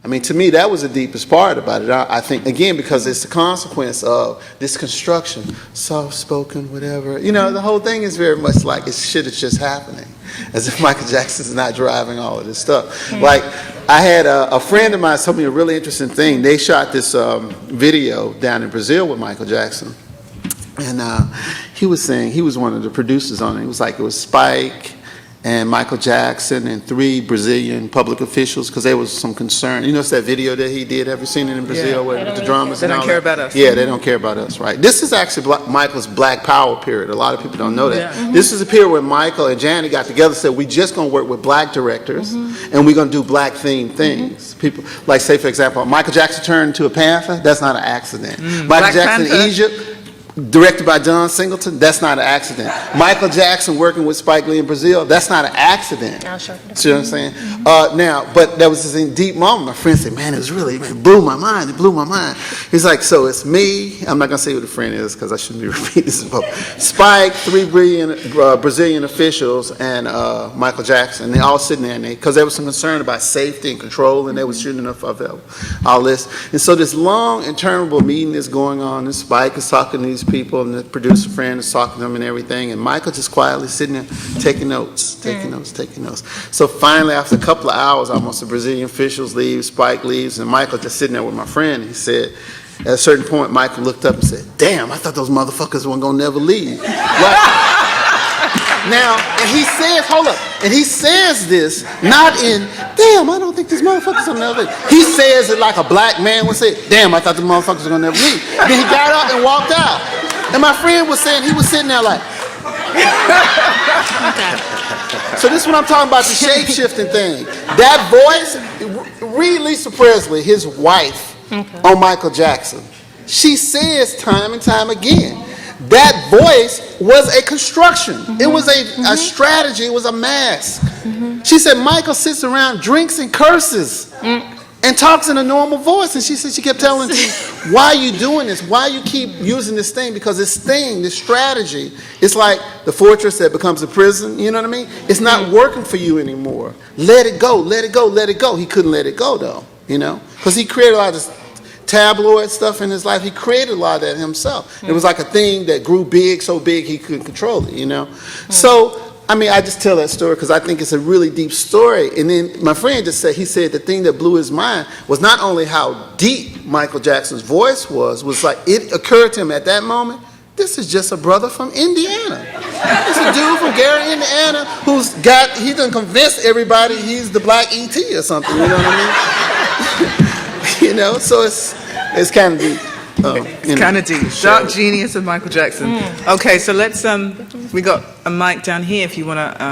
I mean, to me, that was the deepest part about it. I think, again, because it's the consequence of this construction, soft-spoken, whatever. You know, the whole thing is very much like it's shit is just happening, as if Michael Jackson's not driving all of this stuff. Like, I had a friend of mine told me a really interesting thing. They shot this video down in Brazil with Michael Jackson. And he was saying, he was one of the producers on it. It was like, it was Spike and Michael Jackson and 3 Brazilian public officials, because there was some concern. You know, it's that video that he did. Have you seen it in Brazil with the drummers and all that? They don't care about us. Yeah, they don't care about us, right? This is actually Michael's Black Power period. A lot of people don't know that. This is a period where Michael and Janet got together and said, we just going to work with black directors, and we're going to do black themed things. People, like say for example, Michael Jackson turned into a panther. That's not an accident. Michael Black Jackson Panther. in Egypt, directed by John Singleton, that's not an accident. Michael Jackson working with Spike Lee in Brazil, that's not an accident. See what I'm saying? Now, but there was this deep moment. My friend said, man, it blew my mind. It blew my mind. He's like, so it's me. I'm not going to say who the friend is because I shouldn't be repeating this. Spike, 3 Brazilian officials, and Michael Jackson. They all sitting there, because there was some concern about safety and control, and they were shooting enough of all this. And so this long, interminable meeting is going on, and Spike is talking to these people, and the producer friend is talking to them and everything, and Michael just quietly sitting there taking notes. So finally, after a couple of hours, almost, the Brazilian officials leave, Spike leaves, and Michael just sitting there with my friend. He said, at a certain point, Michael looked up and said, damn, I thought those motherfuckers weren't gonna never leave. Right? Now, and he says, hold up, and he says this not in, damn, I don't think these motherfuckers are gonna never leave. He says it like a black man would say, damn, I thought the motherfuckers were gonna never leave. Then he got up and walked out. And my friend was saying, he was sitting there like, so this is what I'm talking about, the shape-shifting thing. That voice, read Lisa Presley, his wife, on Michael Jackson. She says time and time again, that voice was a construction. It was a strategy. It was a mask. She said Michael sits around, drinks and curses, and talks in a normal voice. And she said she kept telling me, why are you doing this? Why you keep using this thing? Because this thing, this strategy, it's like the fortress that becomes a prison. You know what I mean? It's not working for you anymore. Let it go, let it go, let it go. He couldn't let it go though, you know, because he created a lot of this tabloid stuff in his life. He created a lot of that himself. It was like a thing that grew big, so big he couldn't control it, you know? So, I mean, I just tell that story because I think it's a really deep story. And then my friend just said, he said the thing that blew his mind was not only how deep Michael Jackson's voice was like, it occurred to him at that moment, this is just a brother from Indiana. It's a dude from Gary, Indiana, he done convinced everybody he's the black E.T. or something, you know what I mean? You know, so it's kind of deep. It's kind of deep. Dark genius of Michael Jackson. Okay, so let's, we got a mic down here if you want to.